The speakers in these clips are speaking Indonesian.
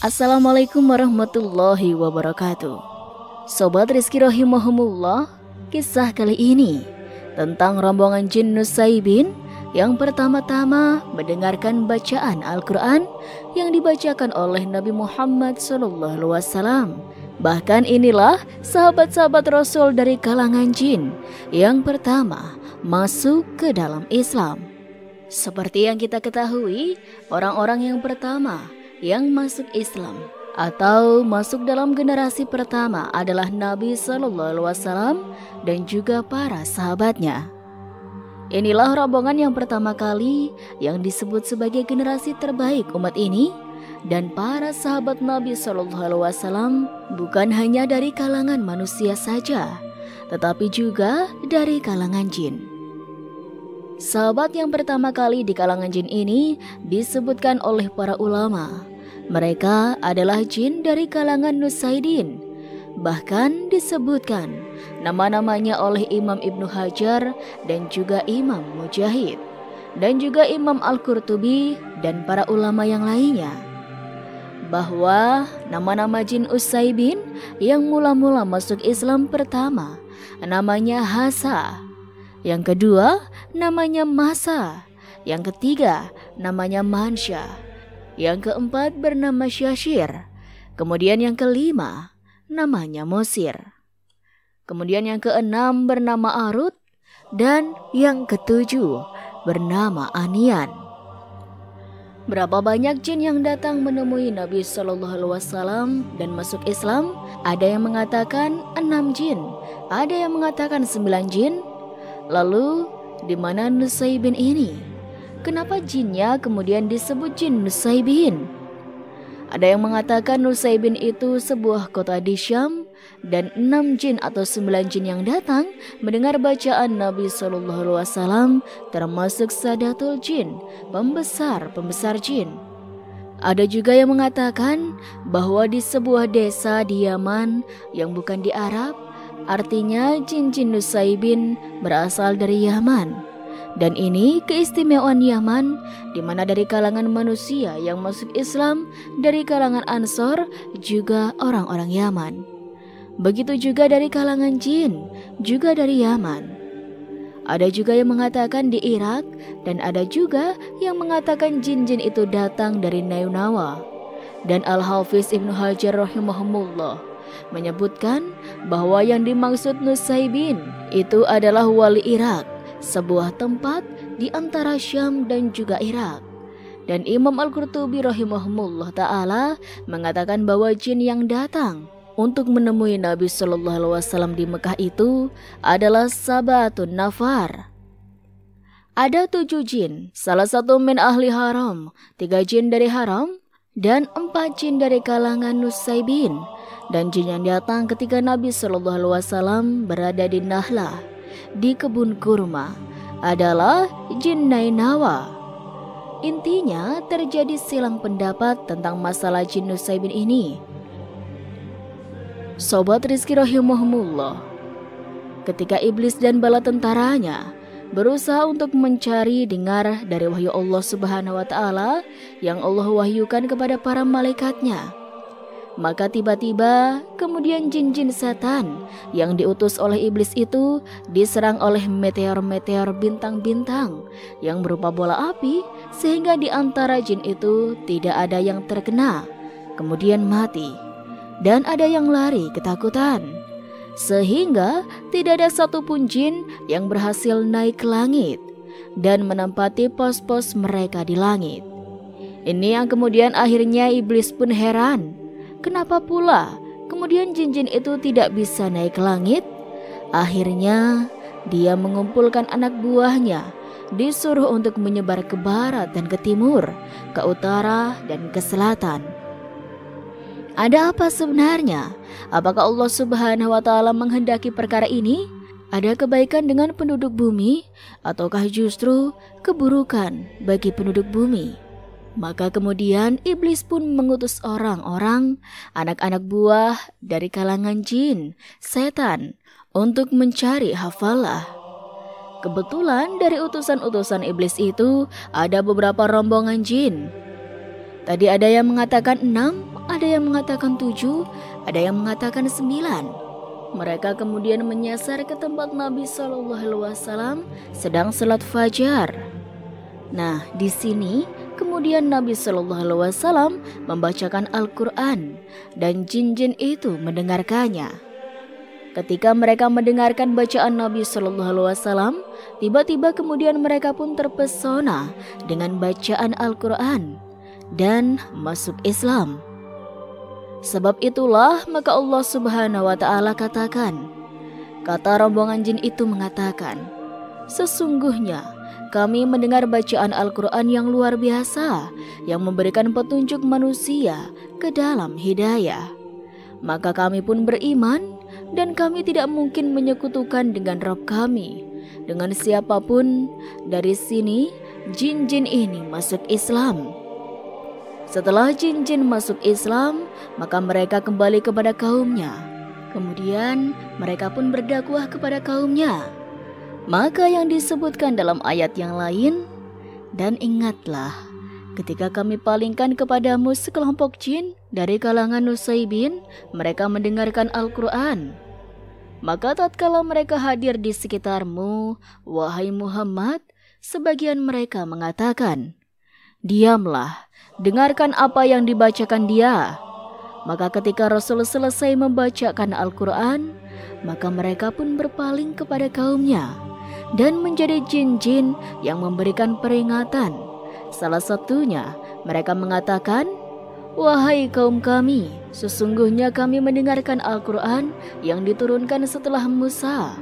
Assalamualaikum warahmatullahi wabarakatuh. Sobat Rizky rahimahumullah, kisah kali ini tentang rombongan jin Nusaybin yang pertama-tama mendengarkan bacaan Al-Quran yang dibacakan oleh Nabi Muhammad SAW. Bahkan inilah sahabat-sahabat Rasul dari kalangan jin yang pertama masuk ke dalam Islam. Seperti yang kita ketahui, orang-orang yang pertama yang masuk Islam atau masuk dalam generasi pertama adalah Nabi SAW dan juga para sahabatnya. Inilah rombongan yang pertama kali yang disebut sebagai generasi terbaik umat ini, dan para sahabat Nabi SAW bukan hanya dari kalangan manusia saja, tetapi juga dari kalangan jin. Sahabat yang pertama kali di kalangan jin ini disebutkan oleh para ulama. Mereka adalah jin dari kalangan Nusaybin. Bahkan disebutkan nama-namanya oleh Imam Ibnu Hajar dan juga Imam Mujahid dan juga Imam Al-Qurtubi dan para ulama yang lainnya, bahwa nama-nama jin Nusaybin yang mula-mula masuk Islam pertama namanya Hasa, yang kedua namanya Masa, yang ketiga namanya Mansha, yang keempat bernama Syashir, kemudian yang kelima namanya Mosir, kemudian yang keenam bernama Arut, dan yang ketujuh bernama Anian. Berapa banyak jin yang datang menemui Nabi SAW dan masuk Islam? Ada yang mengatakan 6 jin, ada yang mengatakan 9 jin. Lalu di mana Nusaybin ini? Kenapa jinnya kemudian disebut jin Nusaybin? Ada yang mengatakan Nusaybin itu sebuah kota di Syam, dan 6 jin atau 9 jin yang datang mendengar bacaan Nabi SAW termasuk Sadatul Jin, pembesar jin. Ada juga yang mengatakan bahwa di sebuah desa di Yaman yang bukan di Arab, artinya jin-jin Nusaybin berasal dari Yaman. Dan ini keistimewaan Yaman, di mana dari kalangan manusia yang masuk Islam dari kalangan Ansor juga orang-orang Yaman. Begitu juga dari kalangan jin, juga dari Yaman. Ada juga yang mengatakan di Irak, dan ada juga yang mengatakan jin-jin itu datang dari Nainawa. Dan Al-Hafiz Ibnu Hajar rahimahumullah menyebutkan bahwa yang dimaksud Nusaybin itu adalah wali Irak, sebuah tempat di antara Syam dan juga Irak. Dan Imam Al-Qurtubi rahimahumullah ta'ala mengatakan bahwa jin yang datang untuk menemui Nabi SAW di Mekah itu adalah Sabatun Nafar. Ada 7 jin, salah satu min ahli haram, 3 jin dari haram, dan 4 jin dari kalangan Nusaybin. Dan jin yang datang ketika Nabi SAW berada di Nahlah, di kebun kurma, adalah jin Nainawa. Intinya terjadi silang pendapat tentang masalah jin Nusaybin ini. Sobat Rizky rahimahumullah, ketika iblis dan bala tentaranya berusaha untuk mencari dengar dari wahyu Allah Subhanahu wa ta'ala yang Allah wahyukan kepada para malaikatnya, maka tiba-tiba kemudian jin-jin setan yang diutus oleh iblis itu diserang oleh meteor-meteor bintang-bintang yang berupa bola api, sehingga di antara jin itu tidak ada yang terkena, kemudian mati, dan ada yang lari ketakutan, sehingga tidak ada satupun jin yang berhasil naik ke langit dan menempati pos-pos mereka di langit. Ini yang kemudian akhirnya iblis pun heran. Kenapa pula kemudian jin-jin itu tidak bisa naik ke langit? Akhirnya dia mengumpulkan anak buahnya, disuruh untuk menyebar ke barat dan ke timur, ke utara dan ke selatan. Ada apa sebenarnya? Apakah Allah Subhanahu wa ta'ala menghendaki perkara ini? Ada kebaikan dengan penduduk bumi, ataukah justru keburukan bagi penduduk bumi? Maka kemudian iblis pun mengutus orang-orang, anak-anak buah dari kalangan jin, setan, untuk mencari hafalah. Kebetulan dari utusan-utusan iblis itu ada beberapa rombongan jin. Tadi ada yang mengatakan 6, ada ada yang mengatakan 7, ada yang mengatakan 9. Mereka kemudian menyasar ke tempat Nabi SAW sedang salat fajar. Nah, di sini kemudian Nabi SAW membacakan Al-Quran dan jin-jin itu mendengarkannya. Ketika mereka mendengarkan bacaan Nabi SAW, tiba-tiba kemudian mereka pun terpesona dengan bacaan Al-Quran dan masuk Islam. Sebab itulah maka Allah Subhanahu wa Ta'ala katakan, kata rombongan jin itu mengatakan, sesungguhnya kami mendengar bacaan Al-Quran yang luar biasa yang memberikan petunjuk manusia ke dalam hidayah. Maka kami pun beriman dan kami tidak mungkin menyekutukan dengan Rabb kami dengan siapapun. Dari sini jin-jin ini masuk Islam. Setelah jin-jin masuk Islam, maka mereka kembali kepada kaumnya. Kemudian mereka pun berdakwah kepada kaumnya. Maka yang disebutkan dalam ayat yang lain, dan ingatlah ketika kami palingkan kepadamu sekelompok jin dari kalangan Nusaybin, mereka mendengarkan Al-Quran. Maka tatkala mereka hadir di sekitarmu, wahai Muhammad, sebagian mereka mengatakan, diamlah, dengarkan apa yang dibacakan dia. Maka ketika Rasul selesai membacakan Al-Quran, maka mereka pun berpaling kepada kaumnya dan menjadi jin-jin yang memberikan peringatan. Salah satunya mereka mengatakan, wahai kaum kami, sesungguhnya kami mendengarkan Al-Quran yang diturunkan setelah Musa,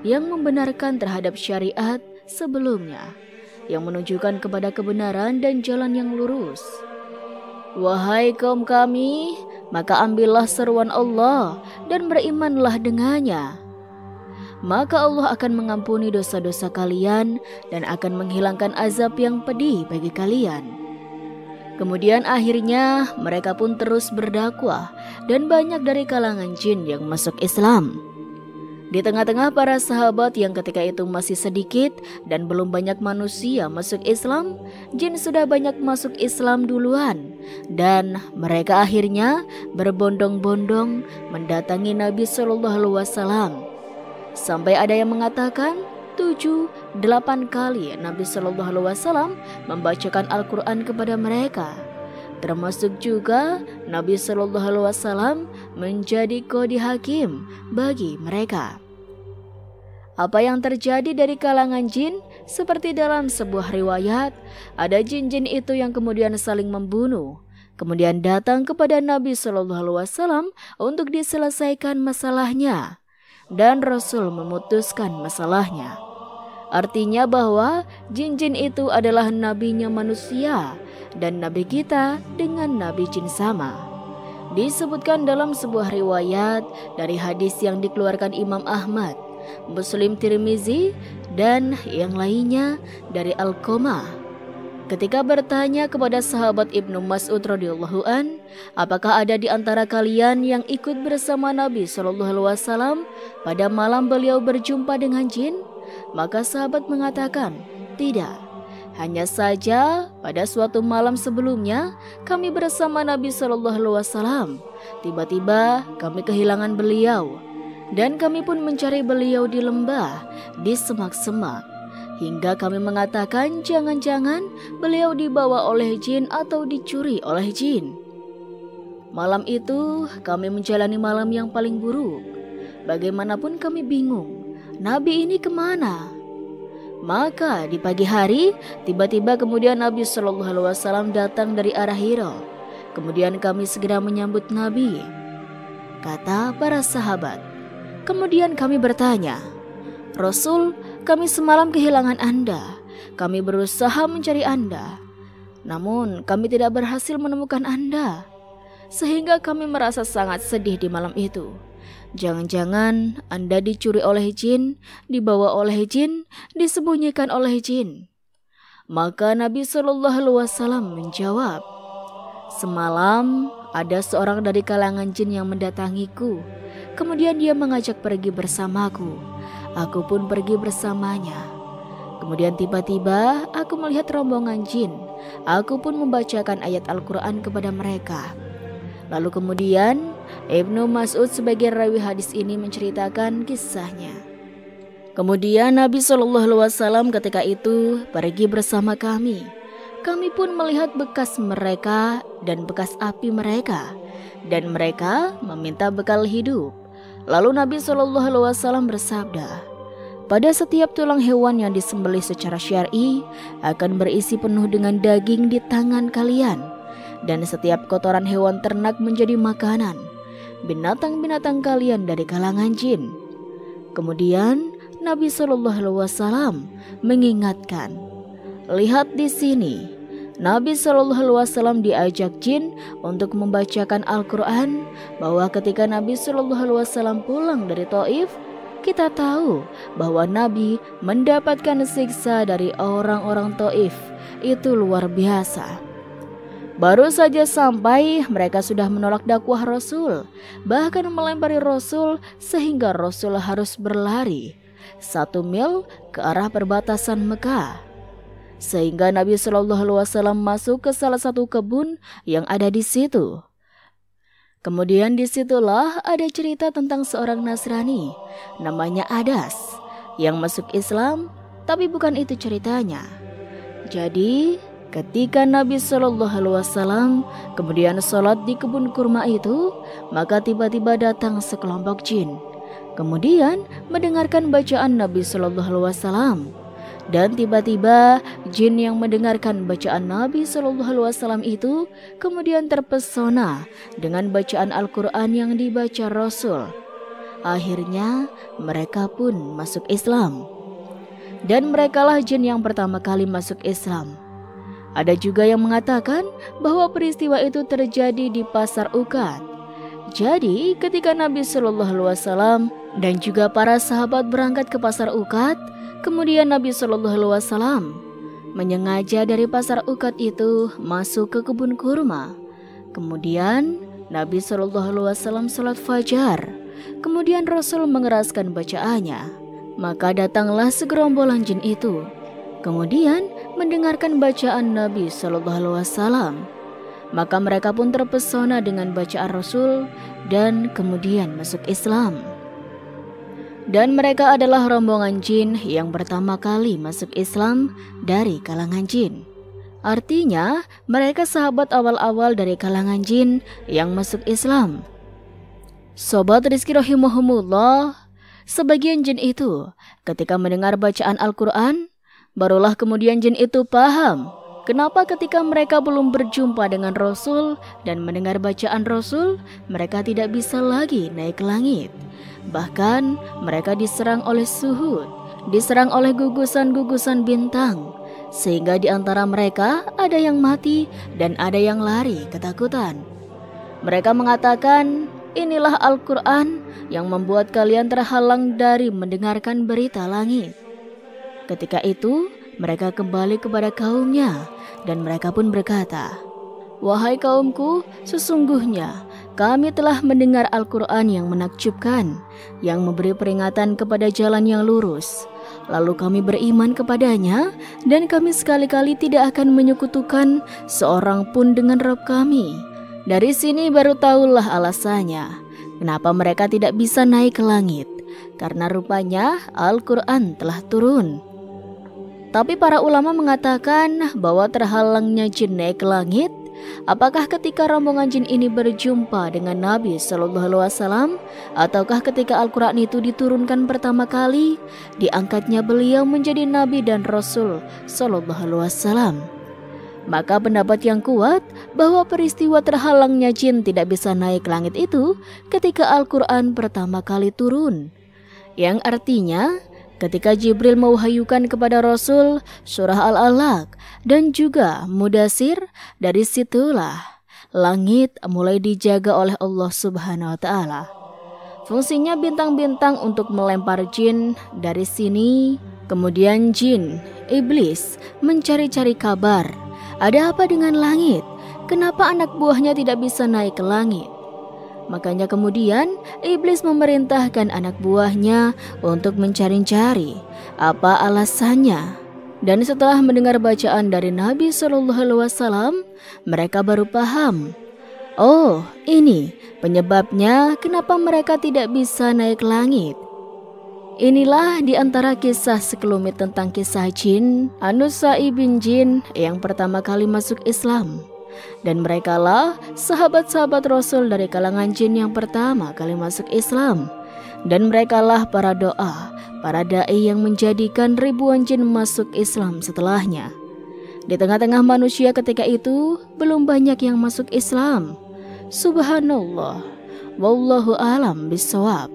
yang membenarkan terhadap syariat sebelumnya, yang menunjukkan kepada kebenaran dan jalan yang lurus. Wahai kaum kami, maka ambillah seruan Allah dan berimanlah dengannya. Maka Allah akan mengampuni dosa-dosa kalian dan akan menghilangkan azab yang pedih bagi kalian. Kemudian akhirnya mereka pun terus berdakwah dan banyak dari kalangan jin yang masuk Islam. Di tengah-tengah para sahabat yang ketika itu masih sedikit dan belum banyak manusia masuk Islam, jin sudah banyak masuk Islam duluan. Dan mereka akhirnya berbondong-bondong mendatangi Nabi SAW. Sampai ada yang mengatakan 7-8 kali Nabi SAW membacakan Al-Quran kepada mereka. Termasuk juga Nabi SAW menjadi qadhi hakim bagi mereka. Apa yang terjadi dari kalangan jin? Seperti dalam sebuah riwayat, ada jin-jin itu yang kemudian saling membunuh, kemudian datang kepada Nabi SAW untuk diselesaikan masalahnya, dan Rasul memutuskan masalahnya. Artinya bahwa jin-jin itu adalah nabinya manusia, dan nabi kita dengan nabi jin sama. Disebutkan dalam sebuah riwayat dari hadis yang dikeluarkan Imam Ahmad, Muslim, Tirmizi, dan yang lainnya dari Al-Qamah. Ketika bertanya kepada sahabat Ibnu Mas'ud radhiyallahu an, apakah ada di antara kalian yang ikut bersama Nabi SAW pada malam beliau berjumpa dengan jin? Maka sahabat mengatakan, tidak. Hanya saja pada suatu malam sebelumnya kami bersama Nabi SAW. Tiba-tiba kami kehilangan beliau. Dan kami pun mencari beliau di lembah, di semak-semak, hingga kami mengatakan jangan-jangan beliau dibawa oleh jin atau dicuri oleh jin. Malam itu kami menjalani malam yang paling buruk. Bagaimanapun kami bingung, Nabi ini kemana? Maka di pagi hari tiba-tiba kemudian Nabi SAW datang dari arah Hira. Kemudian kami segera menyambut Nabi. Kata para sahabat. Kemudian kami bertanya, Rasul, kami semalam kehilangan Anda. Kami berusaha mencari Anda, namun kami tidak berhasil menemukan Anda. Sehingga kami merasa sangat sedih di malam itu. Jangan-jangan Anda dicuri oleh jin, dibawa oleh jin, disembunyikan oleh jin. Maka Nabi SAW menjawab, semalam ada seorang dari kalangan jin yang mendatangiku. Kemudian dia mengajak pergi bersamaku. Aku pun pergi bersamanya. Kemudian tiba-tiba aku melihat rombongan jin. Aku pun membacakan ayat Al-Quran kepada mereka. Lalu kemudian Ibnu Mas'ud sebagai rawi hadis ini menceritakan kisahnya. Kemudian Nabi SAW ketika itu pergi bersama kami. Kami pun melihat bekas mereka dan bekas api mereka, dan mereka meminta bekal hidup. Lalu Nabi SAW bersabda, pada setiap tulang hewan yang disembelih secara syar'i akan berisi penuh dengan daging di tangan kalian, dan setiap kotoran hewan ternak menjadi makanan binatang-binatang kalian dari kalangan jin. Kemudian Nabi SAW mengingatkan, lihat di sini, Nabi SAW diajak jin untuk membacakan Al-Quran, bahwa ketika Nabi SAW pulang dari Taif, kita tahu bahwa Nabi mendapatkan siksa dari orang-orang Taif. Itu luar biasa. Baru saja sampai, mereka sudah menolak dakwah Rasul, bahkan melempari Rasul sehingga Rasul harus berlari 1 mil ke arah perbatasan Mekah. Sehingga Nabi SAW masuk ke salah satu kebun yang ada di situ. Kemudian disitulah ada cerita tentang seorang Nasrani namanya Adas yang masuk Islam, tapi bukan itu ceritanya. Jadi ketika Nabi SAW kemudian sholat di kebun kurma itu, maka tiba-tiba datang sekelompok jin, kemudian mendengarkan bacaan Nabi SAW. Dan tiba-tiba jin yang mendengarkan bacaan Nabi SAW itu kemudian terpesona dengan bacaan Al-Quran yang dibaca Rasul. Akhirnya mereka pun masuk Islam. Dan merekalah jin yang pertama kali masuk Islam. Ada juga yang mengatakan bahwa peristiwa itu terjadi di Pasar Ukad. Jadi ketika Nabi SAW dan juga para sahabat berangkat ke Pasar Ukad, kemudian Nabi SAW menyengaja dari Pasar Ukad itu masuk ke kebun kurma. Kemudian Nabi SAW sholat fajar. Kemudian Rasul mengeraskan bacaannya. Maka datanglah segerombolan jin itu, kemudian mendengarkan bacaan Nabi SAW. Maka mereka pun terpesona dengan bacaan Rasul dan kemudian masuk Islam. Dan mereka adalah rombongan jin yang pertama kali masuk Islam dari kalangan jin. Artinya mereka sahabat awal-awal dari kalangan jin yang masuk Islam. Sobat Rizki rahimahumullah, sebagian jin itu ketika mendengar bacaan Al-Quran, barulah kemudian jin itu paham kenapa ketika mereka belum berjumpa dengan Rasul dan mendengar bacaan Rasul, mereka tidak bisa lagi naik ke langit. Bahkan mereka diserang oleh suhud, diserang oleh gugusan-gugusan bintang, sehingga di antara mereka ada yang mati dan ada yang lari ketakutan. Mereka mengatakan, inilah Al-Quran yang membuat kalian terhalang dari mendengarkan berita langit. Ketika itu mereka kembali kepada kaumnya dan mereka pun berkata, wahai kaumku, sesungguhnya kami telah mendengar Al-Quran yang menakjubkan, yang memberi peringatan kepada jalan yang lurus. Lalu kami beriman kepadanya dan kami sekali-kali tidak akan menyekutukan seorang pun dengan Rabb kami. Dari sini baru tahulah alasannya kenapa mereka tidak bisa naik ke langit, karena rupanya Al-Quran telah turun. Tapi para ulama mengatakan bahwa terhalangnya jin naik ke langit, apakah ketika rombongan jin ini berjumpa dengan Nabi SAW, ataukah ketika Al-Quran itu diturunkan pertama kali, diangkatnya beliau menjadi Nabi dan Rasul SAW. Maka pendapat yang kuat bahwa peristiwa terhalangnya jin tidak bisa naik ke langit itu ketika Al-Quran pertama kali turun. Yang artinya ketika Jibril mewahyukan kepada Rasul surah Al-Alaq dan juga Mudasir, dari situlah langit mulai dijaga oleh Allah Subhanahu wa Ta'ala. Fungsinya bintang-bintang untuk melempar jin. Dari sini kemudian jin, iblis mencari-cari kabar, ada apa dengan langit? Kenapa anak buahnya tidak bisa naik ke langit? Makanya kemudian iblis memerintahkan anak buahnya untuk mencari-cari apa alasannya. Dan setelah mendengar bacaan dari Nabi SAW, mereka baru paham. Oh, ini penyebabnya kenapa mereka tidak bisa naik langit. Inilah di antara kisah sekelumit tentang kisah jin An-Nusai bin Jin yang pertama kali masuk Islam. Dan merekalah sahabat-sahabat Rasul dari kalangan jin yang pertama kali masuk Islam. Dan merekalah para doa, para da'i yang menjadikan ribuan jin masuk Islam setelahnya. Di tengah-tengah manusia ketika itu belum banyak yang masuk Islam. Subhanallah, wallahu alam bisawab.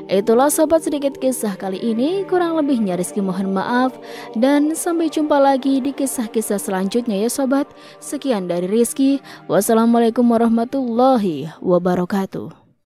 Itulah sobat sedikit kisah kali ini, kurang lebihnya Rizky mohon maaf, dan sampai jumpa lagi di kisah-kisah selanjutnya ya sobat. Sekian dari Rizky, wassalamualaikum warahmatullahi wabarakatuh.